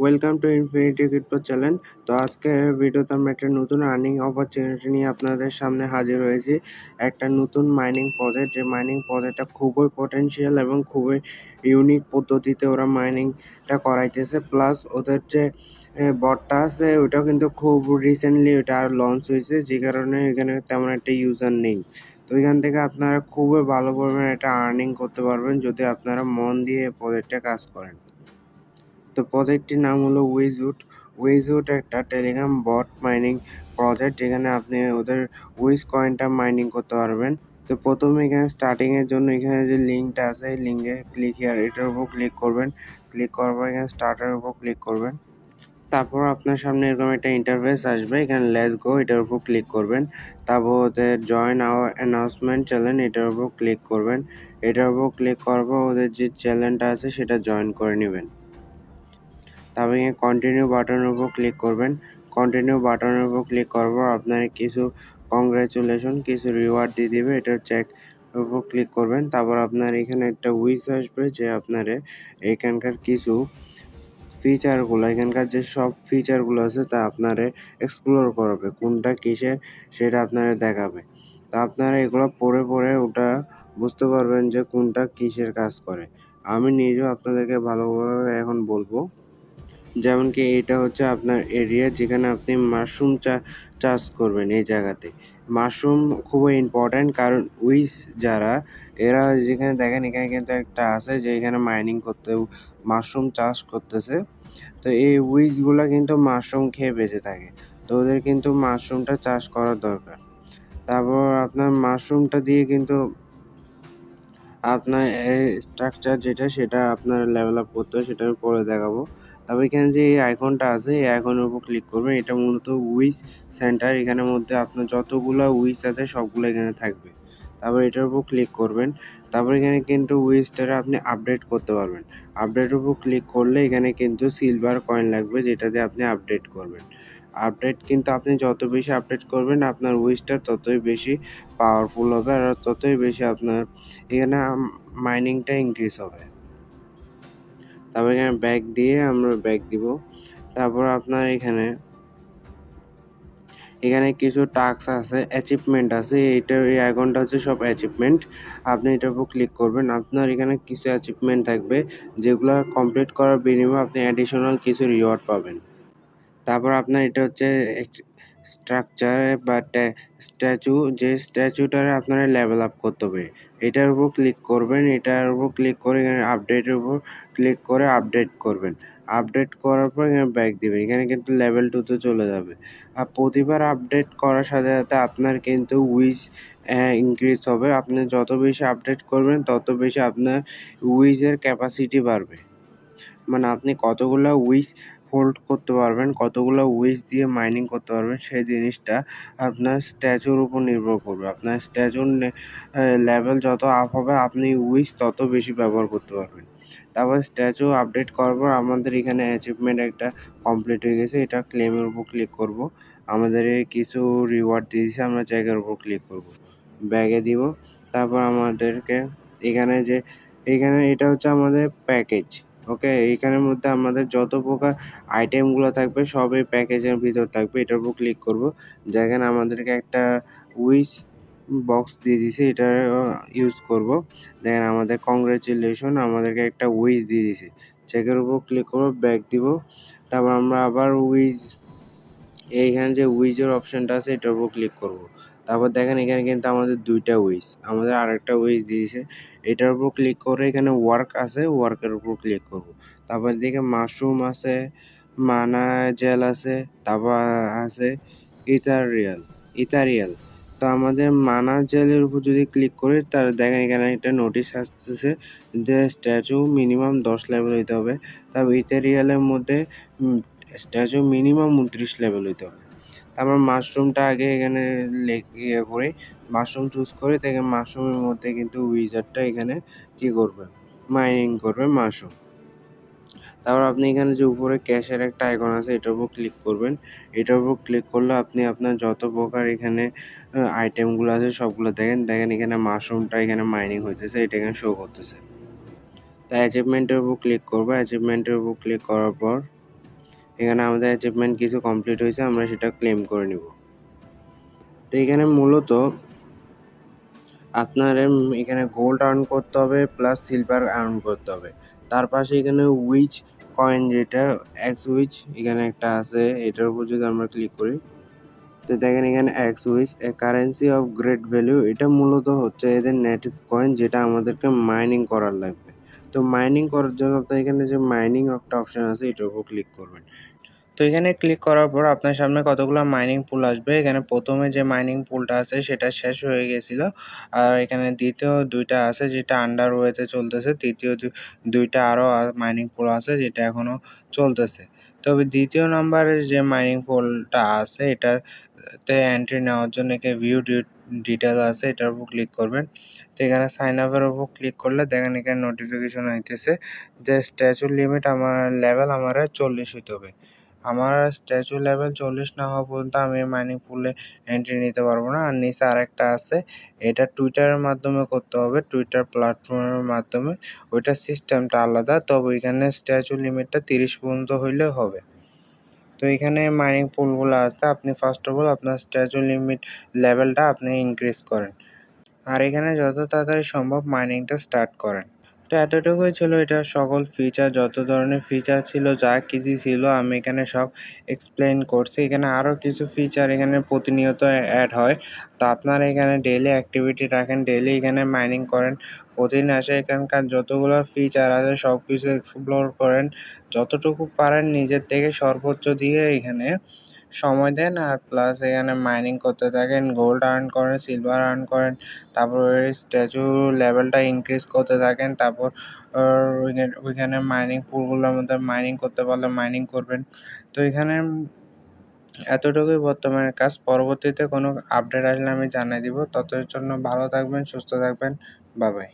Welcome to infinity crypto channel. তো আজকের ভিডিওতে আমরা একটা নতুন আর্নিং অপরচুনিটি নিয়ে আপনাদের সামনে হাজির হয়েছি। একটা নতুন মাইনিং প্রজেক্ট, যে মাইনিং প্রজেক্টটা খুবই পটেনশিয়াল এবং খুবই ইউনিক পদ্ধতিতে ওরা মাইনিংটা করাইতেছে। প্লাস ওদের যে বটটা আছে ওটাও কিন্তু খুব রিসেন্টলি ওটা আর লঞ্চ হয়েছে, যে কারণে এখানে তেমন একটা ইউজার নেই। তো এখান থেকে আপনারা খুবই ভালো পরিমাণে একটা আর্নিং করতে পারবেন যদি আপনারা মন দিয়ে প্রজেক্টে কাজ করেন। তো প্রজেক্টটির নাম হলো উইজউড। উইজউড একটা টেলিগ্রাম বট মাইনিং প্রজেক্ট, যেখানে আপনি ওদের উইজ কয়েনটা মাইনিং করতে পারবেন। তো প্রথমে এখানে স্টার্টিং এর জন্য এখানে যে লিঙ্কটা আছে এই লিঙ্কে ক্লিক হিয়ার এটার উপর ক্লিক করবেন। ক্লিক করার পর এখানে স্টার্টের উপর ক্লিক করবেন। তারপর আপনার সামনে এরকম একটা ইন্টারফেস আসবে, এখানে লেটস গো এটার উপর ক্লিক করবেন। তারপর ওদের জয়েন আওয়ার অ্যানাউন্সমেন্ট চ্যানেল এটার উপর ক্লিক করবেন। এটার উপর ক্লিক করার পর ওদের যে চ্যানেলটা আছে সেটা জয়েন করে নেবেন। তারপর এখানে কন্টিনিউ বাটনের উপর ক্লিক করবেন। কন্টিনিউ বাটনের উপর ক্লিক করার পর আপনার কিছু কংগ্রাচুলেশন, কিছু রিওয়ার্ড দিয়ে দিবে, এটার চেক উপর ক্লিক করবেন। তারপর আপনার এখানে একটা উইশ আসবে যে আপনারে এখানকার কিছু ফিচারগুলো, এখানকার যে সব ফিচারগুলো আছে তা আপনারে এক্সপ্লোর করবে, কোনটা কিসের সেটা আপনারে দেখাবে। তা আপনারা এগুলো পড়ে ওটা বুঝতে পারবেন যে কোনটা কিসের কাজ করে। আমি নিজেও আপনাদেরকে ভালোভাবে এখন বলবো। যেমন কি এটা হচ্ছে আপনার এরিয়া যেখানে আপনি মাশরুম চাষ করবেন। এই জায়গাতে মাশরুম খুবই ইম্পর্ট্যান্ট, কারণ উইস যারা এরা যেখানে দেখেন এখানে কিন্তু একটা আছে যে এখানে মাইনিং করতে মাশরুম চাষ করতেছে। তো এই উইসগুলা কিন্তু মাশরুম খেয়ে বেঁচে থাকে। তো ওদের কিন্তু মাশরুমটা চাষ করার দরকার। তারপর আপনার মাশরুমটা দিয়ে কিন্তু আপনার এই স্ট্রাকচার যেটা সেটা আপনার লেভেল আপ করতে হয়, সেটা আমি পরে দেখাবো। তারপর এখানে যে এই আইকনটা আছে এই আইকনের উপর ক্লিক করবেন। এটা মূলত উইস সেন্টার, এখানের মধ্যে আপনার যতগুলো উইস আছে সবগুলো এখানে থাকবে। তারপর এটার উপর ক্লিক করবেন। তারপর এখানে কিন্তু উইসটারে আপনি আপডেট করতে পারবেন। আপডেটের উপর ক্লিক করলে এখানে কিন্তু সিলভার কয়েন লাগবে, যেটা দিয়ে আপনি আপডেট করবেন। আপডেট কিন্তু আপনি যত বেশি আপডেট করবেন আপনার উইসটা ততই বেশি পাওয়ারফুল হবে, আর ততই বেশি আপনার এখানে মাইনিংটা ইনক্রিজ হবে। তারপর এখানে ব্যাক দিয়ে আমরা ব্যাক দিব। তারপর আপনার এখানে কিছু টাস্ক আছে, অ্যাচিভমেন্ট আছে। এই আইকনটা হচ্ছে সব অ্যাচিভমেন্ট। আপনি এটার উপর ক্লিক করবেন। আপনার এখানে কিছু অ্যাচিভমেন্ট থাকবে যেগুলো কমপ্লিট করার বিনিময়ে আপনি অ্যাডিশনাল কিছু রিওয়ার্ড পাবেন। তারপর আপনার এটা হচ্ছে স্ট্রাকচার বা স্ট্যাচু, যে স্ট্যাচুটারে আপনারা লেভেল আপ করতে হবে। এটার উপর ক্লিক করবেন। এটার উপর ক্লিক করে এখানে আপডেটের উপর ক্লিক করে আপডেট করবেন। আপডেট করার পর এখানে ব্যাক দিবেন। এখানে কিন্তু লেভেল 2 তে চলে যাবে। আর প্রতিবার আপডেট করার সাথে সাথে আপনার কিন্তু উইচ ইনক্রিজ হবে। আপনি যত বেশি আপডেট করবেন তত বেশি আপনার উইচের ক্যাপাসিটি বাড়বে। মানে আপনি কতগুলা উইশ হোল্ড করতে পারবেন, কতগুলা উইশ দিয়ে মাইনিং করতে পারবেন, সেই জিনিসটা আপনার স্ট্যাচুর উপর নির্ভর করবে। আপনার স্ট্যাচুর লেভেল যত আপ হবে আপনি উইশ তত বেশি ব্যবহার করতে পারবেন। তারপর স্ট্যাচু আপডেট করার পর আমাদের এখানে অ্যাচিভমেন্ট একটা কমপ্লিট হয়ে গেছে। এটা ক্লেমের উপর ক্লিক করব। আমাদের কিছু রিওয়ার্ড দিয়ে দিয়েছে, আমরা জায়গার উপর ক্লিক করব, ব্যাগে দিব। তারপর আমাদেরকে এখানে যে এখানে এটা হচ্ছে আমাদের প্যাকেজ। ওকে, এইখানের মধ্যে আমাদের যত প্রকার আইটেমগুলো থাকবে সব এই প্যাকেজের ভিতর থাকবে। এটার উপর ক্লিক করব। যেখানে আমাদেরকে একটা উইশ বক্স দিয়ে দিছে, এটা ইউজ করব। দেখেন আমাদের কংগ্রেচুলেশন, আমাদেরকে একটা উইশ দিয়ে দিছে। চেকের উপর ক্লিক করব, ব্যাক দিব। তারপর আমরা আবার এইখানে যে উইজের অপশনটা আছে এটার উপর ক্লিক করব। তারপর দেখেন এখানে কিন্তু আমাদের 2টা উইজ, আমাদের আরেকটা উইজ দিয়েছে। এটার উপর ক্লিক করে এখানে ওয়ার্ক আছে, ওয়ার্কের উপর ক্লিক করব। তারপর দিকে মাশরুম আছে, মানা জেল আছে, তারপর আছে ইথারিয়াল ইথারিয়াল। তো আমাদের মানা জেলের উপর যদি ক্লিক করি তাহলে দেখেন এখানে একটা নোটিশ আসতেছে যে স্ট্যাচু মিনিমাম 10 লেভেল হইতে হবে। তারপর ইথারিয়ালের মধ্যে স্ট্যাচু মিনিমাম 29 লেভেল হইতে হবে। তারপর মাশরুমটা আগে এখানে করে মাশরুম চুজ করে দেখে মাশরুমের মধ্যে কিন্তু উইজারটা এখানে কি করবে, মাইনিং করবে মাশরুম। তারপর আপনি এখানে যে উপরে ক্যাশের একটা আইকন আছে এটার উপর ক্লিক করবেন। এটার উপর ক্লিক করলে আপনি আপনার যত প্রকার এখানে আইটেমগুলো আছে সবগুলো দেখেন এখানে মাশরুমটা এখানে মাইনিং হইতেছে, এটা এখানে শো করতেছে। তাই অ্যাচিভমেন্টের উপর ক্লিক করবো। অ্যাচিভমেন্টের উপর ক্লিক করার পর এখানে আমাদের অ্যাচিভমেন্ট কিছু কমপ্লিট হয়েছে, আমরা সেটা ক্লেম করে নিব। তো এখানে মূলত আপনার এখানে গোল্ড আর্ন করতে হবে প্লাস সিলভার আর্ন করতে হবে। তার পাশে এখানে উইচ কয়েন যেটা এক্স উইচ এখানে একটা আছে, এটার উপর যদি আমরা ক্লিক করি তো দেখেন এখানে x which A currency of great value, এটা মূলত হচ্ছে এদের নেটিভ কয়েন যেটা আমাদেরকে মাইনিং করার লাগবে। তো মাইনিং করার জন্য আপনার এখানে যে মাইনিং একটা অপশন আছে এটার উপর ক্লিক করবেন। তো এখানে ক্লিক করার পর আপনার সামনে কতগুলো মাইনিং পুল আসবে। এখানে প্রথমে যে মাইনিং পুলটা আছে সেটা শেষ হয়ে গেছিল, আর এখানে দ্বিতীয় দুইটা আছে যেটা আন্ডার ওয়েতে চলতেছে, তৃতীয় দুইটা আরও মাইনিং পুল আছে যেটা এখনো চলতেছে। তবে দ্বিতীয় নাম্বারের যে মাইনিং পুলটা আছে এটাতে এন্ট্রি নেওয়ার জন্য এখানে ভিউ ডিটেল আছে, এটার উপর ক্লিক করবেন। তো এখানে সাইন আপের উপর ক্লিক করলে দেখেন এখানে নোটিফিকেশন আইতেছে যে স্ট্যাচুর লিমিট আমার লেভেল আমার 40 হইতে হবে। আমার স্ট্যাচু লেভেল 40 না হওয়া পর্যন্ত আমি মাইনিং পুলে এন্ট্রি নিতে পারবো না। আর নিচে আরেকটা আছে, এটা টুইটারের মাধ্যমে করতে হবে, টুইটার প্ল্যাটফর্মের মাধ্যমে। ওইটার সিস্টেমটা আলাদা, তবে এখানে স্ট্যাচু লিমিটটা 30 পর্যন্ত হইলে হবে। তো এখানে মাইনিং পুলগুলো আছে, আপনি ফার্স্ট অফ অল আপনার স্ট্যাচু লিমিট লেভেলটা আপনি ইনক্রিজ করেন। আর এখানে যত তাড়াতাড়ি সম্ভব মাইনিংটা স্টার্ট করেন। তো এতটুকুই ছিল এটার সকল ফিচার, যত ধরনের ফিচার ছিল যা কিছু ছিল আমি এখানে সব এক্সপ্লেইন করছি। এখানে আরও কিছু ফিচার এখানে প্রতিনিয়ত অ্যাড হয়। তো আপনারা এখানে ডেইলি অ্যাক্টিভিটি রাখেন, ডেইলি এখানে মাইনিং করেন, প্রতিদিন এসে এখানকার যতগুলো ফিচার আছে সব কিছু এক্সপ্লোর করেন, যতটুকু পারেন নিজের থেকে সর্বোচ্চ দিয়ে এখানে সময় দেন। আর প্লাস এখানে মাইনিং করতে থাকেন, গোল্ড আর্ন করেন, সিলভার আর্ন করেন, তারপর স্ট্যাচু লেভেলটা ইনক্রিজ করতে থাকেন। তারপর ওইখানে মাইনিং পুলগুলোর মধ্যে মাইনিং করতে পারলে মাইনিং করবেন। তো এখানে এতটুকুই বর্তমানে কাজ। পরবর্তীতে কোনো আপডেট আসলে আমি জানিয়ে দিব। ততদিনের জন্য ভালো থাকবেন, সুস্থ থাকবেন। Bye bye.